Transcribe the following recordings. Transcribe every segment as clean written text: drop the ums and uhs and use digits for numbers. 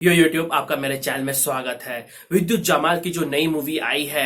यो YouTube आपका मेरे channel में स्वागत है। विद्युत जमाल की जो नई मूवी आई है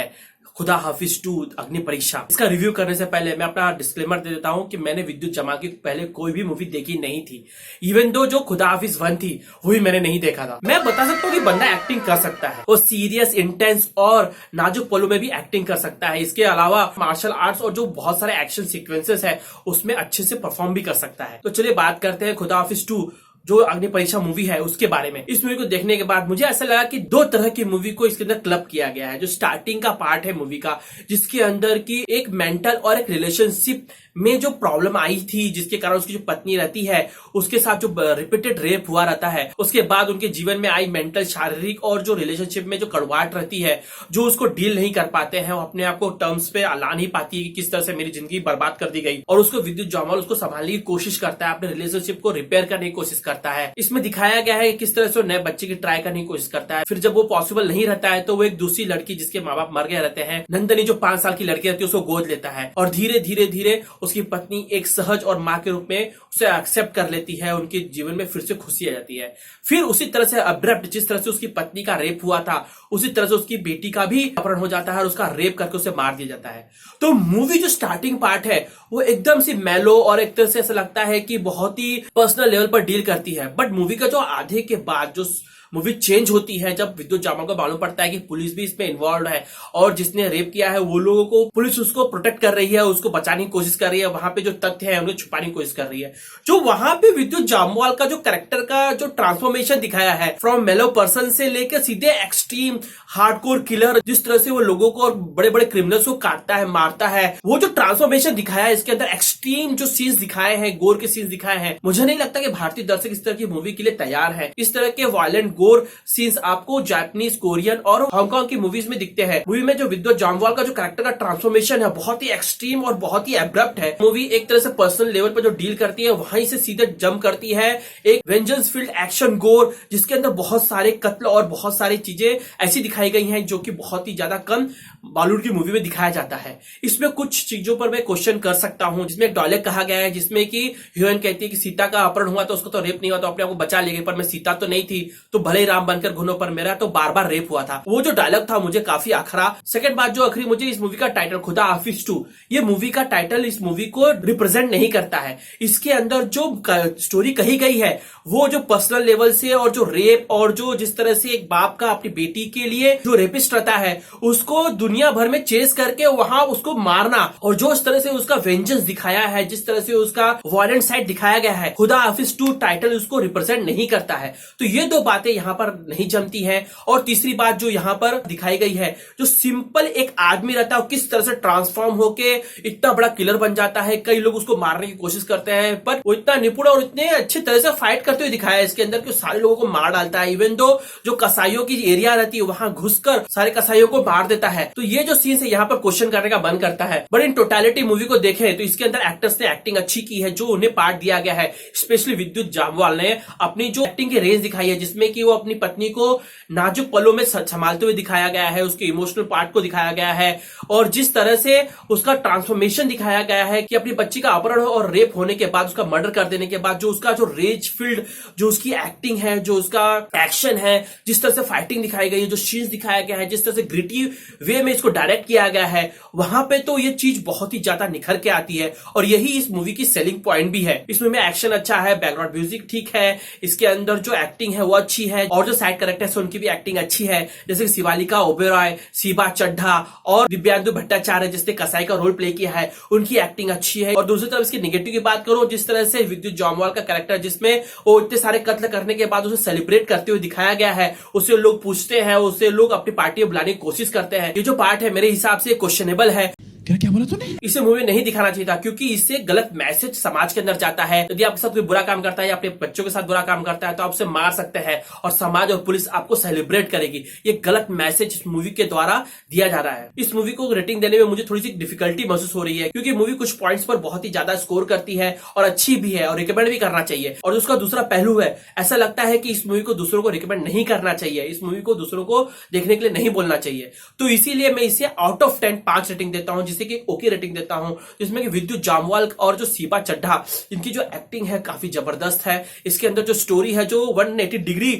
खुदा हाफिज 2 अग्नि परीक्षा, इसका रिव्यू करने से पहले मैं अपना डिस्क्लेमर दे देता हूं कि मैंने विद्युत जमाल की पहले कोई भी मूवी देखी नहीं थी। इवन दो जो खुदा हाफिज 1 थी वो भी मैंने नहीं देखा था। मैं बता सकता हूँ कि बंदा एक्टिंग कर सकता है, वो सीरियस, इंटेंस और नाजुक पलों में भी एक्टिंग कर सकता है। इसके अलावा मार्शल आर्ट्स और जो बहुत सारे एक्शन सीक्वेंसेस है उसमें अच्छे से परफॉर्म भी कर सकता है। तो चलिए बात करते हैं खुदा हाफिज 2 जो अग्नि परीक्षा मूवी है उसके बारे में। इस मूवी को देखने के बाद मुझे ऐसा लगा कि दो तरह की मूवी को इसके अंदर क्लब किया गया है। जो स्टार्टिंग का पार्ट है मूवी का, जिसके अंदर की एक मेंटल और एक रिलेशनशिप में जो प्रॉब्लम आई थी, जिसके कारण उसकी जो पत्नी रहती है उसके साथ जो रिपीटेड रेप हुआ रहता है, उसके बाद उनके जीवन में आई मेंटल, शारीरिक और जो रिलेशनशिप में जो कड़वाहट रहती है, जो उसको डील नहीं कर पाते हैं, वो अपने आप को टर्म्स पे ला नहीं पाती कि किस तरह से मेरी जिंदगी बर्बाद कर दी गई, और उसको विद्युत जामवाल उसको संभालने की कोशिश करता है, अपने रिलेशनशिप को रिपेयर करने की कोशिश करता है। इसमें दिखाया गया है किस तरह से नए बच्चे की ट्राई करने की कोशिश करता है। फिर जब वो पॉसिबल नहीं रहता है तो वो एक दूसरी लड़की जिसके माँ बाप मर गए रहते हैं, नंदनी जो 5 साल की लड़की रहती है, उसको गोद लेता है और धीरे धीरे धीरे उसकी पत्नी एक सहज और माँ के रूप में उसे एक्सेप्ट कर लेती है। उनके जीवन में फिर से खुशी आ जाती है। फिर उसी तरह से अब्रप्ट, जिस तरह से उसकी पत्नी का रेप हुआ था उसी तरह से उसकी बेटी का भी अपहरण हो जाता है और उसका रेप करके उसे मार दिया जाता है। तो मूवी जो स्टार्टिंग पार्ट है वो एकदम से मेलो और एक तरह से ऐसा लगता है कि बहुत ही पर्सनल लेवल पर डील करती है। बट मूवी का जो आधे के बाद जो मूवी चेंज होती है, जब विद्युत जामवाल को मालूम पड़ता है कि पुलिस भी इसमें इन्वॉल्व है और जिसने रेप किया है वो लोगों को पुलिस उसको प्रोटेक्ट कर रही है, उसको बचाने की कोशिश कर रही है, वहां पे जो तथ्य है उन्हें छुपाने की कोशिश कर रही है। जो वहां पे विद्युत जामवाल का जो कैरेक्टर का जो ट्रांसफॉर्मेशन दिखाया है, फ्रॉम मेलो पर्सन से लेकर सीधे एक्सट्रीम हार्डकोर किलर, जिस तरह से वो लोगों को और बड़े बड़े क्रिमिनल्स को काटता है, मारता है, वो जो ट्रांसफॉर्मेशन दिखाया है इसके अंदर, एक्सट्रीम जो सीन्स दिखाए हैं, गोर के सीन्स दिखाए हैं, मुझे नहीं लगता कि भारतीय दर्शक इस तरह की मूवी के लिए तैयार है। इस तरह के वायलेंट गोर सीन्स आपको जापानीज, कोरियन और हांगकांग की मूवीज में दिखते हैं। मूवी में जो विद्युत जामवाल का जो कैरेक्टर का ट्रांसफॉर्मेशन है बहुत ही एक्सट्रीम और बहुत ही एब्रप्ट है। मूवी एक तरह से पर्सनल लेवल पर जो डील करती है वहीं से सीधे जंप करती है एक वेंजेंस फील्ड एक्शन गोर, जिसके अंदर बहुत सारे कत्ल और बहुत सारी चीजें ऐसी दिखाई गई हैं जो कि बहुत ही ज्यादा कम बॉलीवुड की मूवी में दिखाया जाता है। इसमें कुछ चीजों पर मैं क्वेश्चन कर सकता हूं, जिसमें एक डायलॉग कहा गया है जिसमें कि हीरोइन कहती है कि सीता का अपहरण हुआ तो उसको तो रेप नहीं हुआ, तो अपने आप को बचा ले गई, पर मैं सीता तो नहीं थी, तो भले ही राम बनकर घुनो पर मेरा तो बार बार रेप हुआ था। वो जो डायलॉग था मुझे काफी आखरा। सेकंड बात जो आखिरी, मुझे इस मूवी का टाइटल खुदा हाफिज 2, ये मूवी का टाइटल इस मूवी को रिप्रेजेंट नहीं करता है। इसके अंदर जो स्टोरी कही गई है वो जो पर्सनल लेवल से और जो रेप और जो जिस तरह से एक बाप का अपनी बेटी के लिए जो रेपिस्ट रहता है उसको दुनिया भर में चेस करके वहां उसको मारना, और जो इस तरह से उसका वेंजेंस दिखाया है, जिस तरह से उसका वायलेंट साइड दिखाया गया है, खुदा हाफिज 2 टाइटल उसको रिप्रेजेंट नहीं करता है। तो ये दो बातें यहां पर नहीं जमती है। और तीसरी बात जो यहां पर दिखाई गई है, जो सिंपल एक आदमी रहता है वो किस तरह से ट्रांसफॉर्म होके इतना बड़ा किलर बन जाता है। कई लोग उसको मारने की कोशिश करते हैं पर वो इतना निपुण और इतने अच्छे तरह से फाइट करते हुए दिखाया है इसके अंदर कि सारे लोगों को मार डालता है। इवन दो जो कसाईयों की एरिया रहती है वहां घुसकर सारे कसाईयों को मार देता है। तो ये जो सीन है यहाँ पर क्वेश्चन करने का मन करता है। बट इन टोटलिटी मूवी को देखें तो इसके अंदर एक्टर्स ने एक्टिंग अच्छी की है, जो उन्हें पार्ट दिया गया है। स्पेशली विद्युत जामवाल ने अपनी जो एक्टिंग की रेंज दिखाई है, जिसमें कि वो अपनी पत्नी को नाजुक पलों में संभालते हुए दिखाया गया है, उसके इमोशनल पार्ट को दिखाया गया है, और जिस तरह से उसका ट्रांसफॉर्मेशन दिखाया गया है कि अपनी बच्ची का अपहरण और रेप होने के बाद, उसका मर्डर कर देने के बाद जो उसका जो रेज फील्ड जो उसकी एक्टिंग है, जो उसका एक्शन है, जिस तरह से फाइटिंग दिखाई गई है, जो सीन्स दिखाया गया है, जिस तरह से ग्रिटी वे में इसको डायरेक्ट किया गया है, वहां पे तो ये चीज बहुत ही ज्यादा निखर के आती है। और यही इस मूवी की सेलिंग पॉइंट भी है। इस मूवी में एक्शन अच्छा है, बैकग्राउंड म्यूजिक ठीक है, इसके अंदर जो एक्टिंग है वो अच्छी है, और जो साइड कैरेक्टर्स है उनकी भी एक्टिंग अच्छी है, जैसे शिवालिका ओबेरॉय, सीबा चड्ढा और दिव्यांशु भट्टाचार्य जिसने कसाई का रोल प्ले किया है, उनकी एक्टिंग अच्छी है। और दूसरी तरफ इसकी नेगेटिव की बात करो, जिस तरह से विद्युत जामवाल का कैरेक्टर, जिसमें वो इतने सारे कत्ल करने के बाद उसे सेलिब्रेट करते हुए दिखाया गया है, उसे लोग पूछते हैं, उसे लोग अपनी पार्टी में बुलाने की कोशिश करते हैं, ये जो पार्ट है मेरे हिसाब से क्वेश्चनेबल है। क्या बोला तूने? इसे मूवी नहीं दिखाना चाहिए था, क्योंकि इससे गलत मैसेज समाज के अंदर जाता है। यदि आपके साथ कोई बुरा काम करता है या अपने बच्चों के साथ बुरा काम करता है तो आप उसे मार सकते हैं और समाज और पुलिस आपको सेलिब्रेट करेगी। ये गलत मैसेज इस मूवी के द्वारा दिया जा रहा है। इस मूवी को रेटिंग देने में मुझे थोड़ी सी डिफिकल्टी महसूस हो रही है, क्योंकि मूवी कुछ पॉइंट्स पर बहुत ही ज्यादा स्कोर करती है और अच्छी भी है और रिकमेंड भी करना चाहिए। और उसका दूसरा पहलू है, ऐसा लगता है कि इस मूवी को दूसरों को रिकमेंड नहीं करना चाहिए, इस मूवी को दूसरों को देखने के लिए नहीं बोलना चाहिए। तो इसीलिए मैं इसे आउट ऑफ 10 5 रेटिंग देता हूं, जैसे कि ओके रेटिंग देता हूं, जिसमें कि विद्युत जामवाल और जो सीपा चड्ढा, इनकी जो एक्टिंग है काफी जबरदस्त है। इसके अंदर जो स्टोरी है जो 180 डिग्री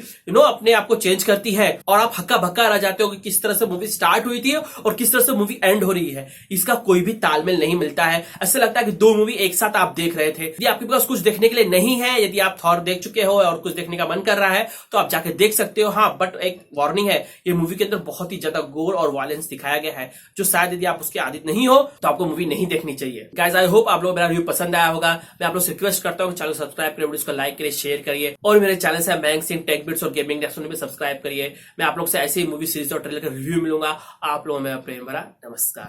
अपने आप को चेंज करती है और आप हक्का बक्का रह जाते हो कि किस तरह से मूवी स्टार्ट हुई थी और किस तरह से मूवी एंड हो रही है। इसका कोई भी तालमेल नहीं मिलता है, ऐसा लगता है कि दो मूवी एक साथ आप देख रहे थे। यदि आपके पास कुछ देखने के लिए नहीं है, यदि आप थॉर देख चुके हो और कुछ देखने का मन कर रहा है तो आप जाके देख सकते हो। हाँ, बट एक वार्निंग है, ये मूवी के अंदर बहुत ही ज्यादा गोर और वायलेंस दिखाया गया है, जो शायद यदि आप उसके आदि नहीं हो तो आपको मूवी नहीं देखनी चाहिए। गाइस, आई होप आप लोगों को मेरा रिव्यू पसंद आया होगा। मैं आप लोग से रिक्वेस्ट करता हूँ चैनल सब्सक्राइब करिए, वीडियो को लाइक करिए, शेयर करिए और मेरे चैनल से मैंग सिंह टेक बिट्स और गेमिंग रिएक्शन में सब्सक्राइब करिए। मैं आप लोग से ऐसे ही मूवी सीरीज और ट्रेलर का रिव्यू मिलूंगा। आप लोगों में प्रेम भरा नमस्कार।